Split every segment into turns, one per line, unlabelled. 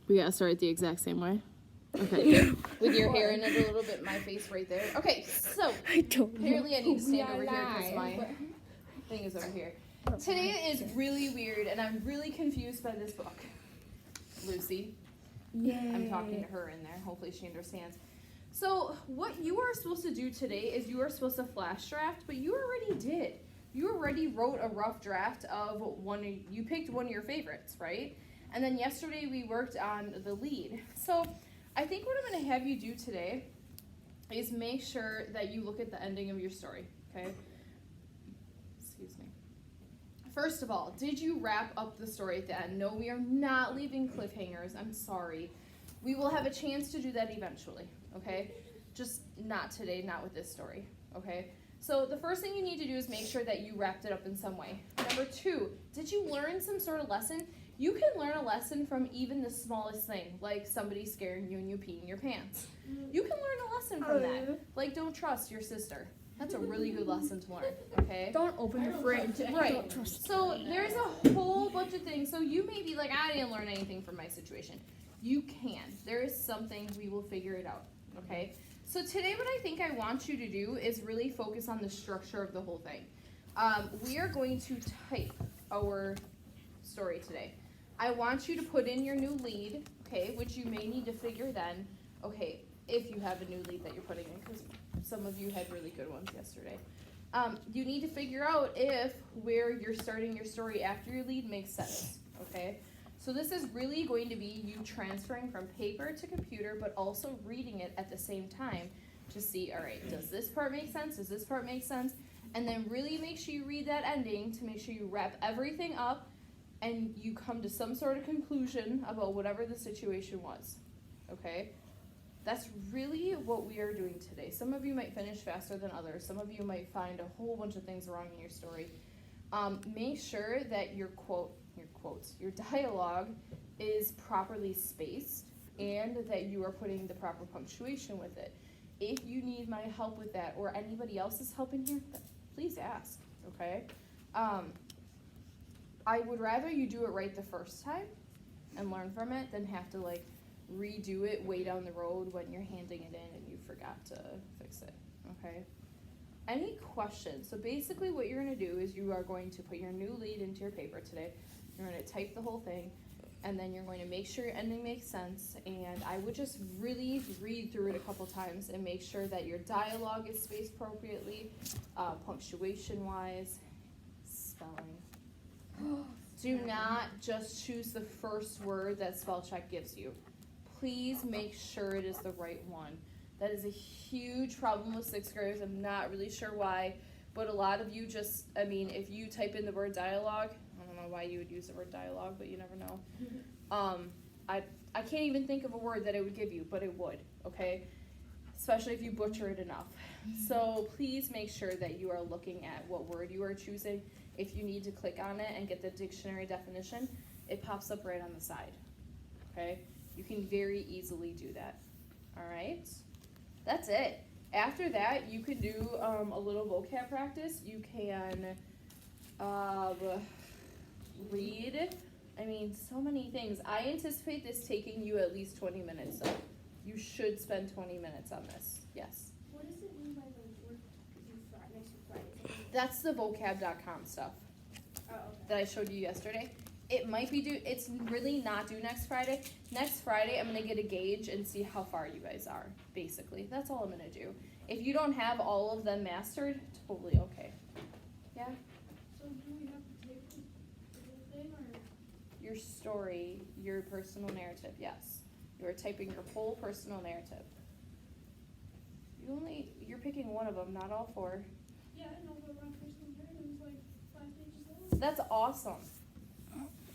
We gotta start the exact same way. Okay.
With your hair in it a little bit, my face right there. Okay, so apparently I need to stand over here because my thing is over here. Today is really weird, and I'm really confused by this book. Lucy. Yay. I'm talking to her in there. Hopefully she understands. So what you are supposed to do today is you are supposed to flash draft, but you already did. You already wrote a rough draft of you picked one of your favorites, right? And then yesterday we worked on the lead. So I think what I'm going to have you do today is make sure that you look at the ending of your story, okay? Excuse me. First of all, did you wrap up the story at the end? No, we are not leaving cliffhangers. I'm sorry. We will have a chance to do that eventually, okay? Just not today, not with this story, okay? So the first thing you need to do is make sure that you wrapped it up in some way. Number 2, did you learn some sort of lesson? You can learn a lesson from even the smallest thing, like somebody scaring you and you peeing your pants. You can learn a lesson from that. Like, don't trust your sister. That's a really good lesson to learn, okay?
Don't open your fridge.
Right. So there's a whole bunch of things. So you may be like, I didn't learn anything from my situation. You can. There is something. We will figure it out, okay? So today what I think I want you to do is really focus on the structure of the whole thing. We are going to type our story today. I want you to put in your new lead, okay, which you may need to figure then, okay, if you have a new lead that you're putting in, because some of you had really good ones yesterday. You need to figure out if where you're starting your story after your lead makes sense, okay? So this is really going to be you transferring from paper to computer, but also reading it at the same time to see, all right, does this part make sense? Does this part make sense? And then really make sure you read that ending to make sure you wrap everything up and you come to some sort of conclusion about whatever the situation was, okay? That's really what we are doing today. Some of you might finish faster than others. Some of you might find a whole bunch of things wrong in your story. Make sure that your dialogue is properly spaced and that you are putting the proper punctuation with it. If you need my help with that or anybody else's help in here, please ask, okay? I would rather you do it right the first time and learn from it than have to redo it way down the road when you're handing it in and you forgot to fix it, okay? Any questions? So basically what you're going to do is you are going to put your new lead into your paper today. You're going to type the whole thing, and then you're going to make sure your ending makes sense, and I would just really read through it a couple times and make sure that your dialogue is spaced appropriately, punctuation-wise, spelling. Do not just choose the first word that spell check gives you. Please make sure it is the right one. That is a huge problem with 6th graders. I'm not really sure why, but a lot of you just, if you type in the word dialogue, I don't know why you would use the word dialogue, but you never know. I can't even think of a word that it would give you, but it would, okay? Especially if you butcher it enough. So please make sure that you are looking at what word you are choosing. If you need to click on it and get the dictionary definition, it pops up right on the side, okay? You can very easily do that, all right? That's it. After that, you can do a little vocab practice. You can read. So many things. I anticipate this taking you at least 20 minutes, so you should spend 20 minutes on this. Yes?
What does it mean by the word next Friday?
That's the vocab.com stuff that I showed you yesterday. It might be due, it's really not due next Friday. Next Friday, I'm going to get a gauge and see how far you guys are, basically. That's all I'm going to do. If you don't have all of them mastered, totally okay. Yeah?
So do we have to take the whole thing, or?
Your story, your personal narrative, yes. You are typing your whole personal narrative. You're picking one of them, not all 4.
Yeah, I know, but my personal narrative is 5 pages long.
That's awesome.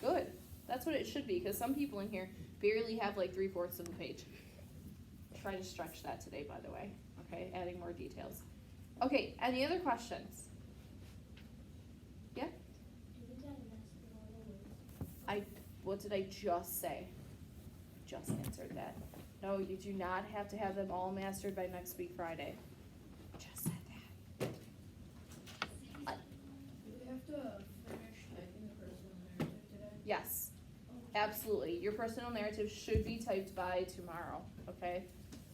Good. That's what it should be, because some people in here barely have 3/4 of a page. Try to stretch that today, by the way. Okay, adding more details. Okay, any other questions? Yeah? What did I just say? Just answered that. No, you do not have to have them all mastered by next week Friday. Just said that.
Do we have to finish typing the personal narrative today?
Yes. Absolutely. Your personal narrative should be typed by tomorrow, okay?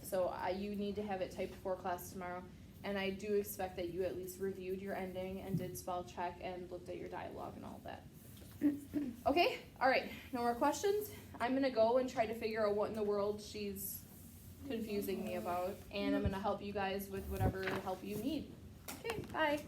So you need to have it typed before class tomorrow. And I do expect that you at least reviewed your ending and did spell check and looked at your dialogue and all that. Okay? All right. No more questions? I'm going to go and try to figure out what in the world she's confusing me about. And I'm going to help you guys with whatever help you need. Okay, bye.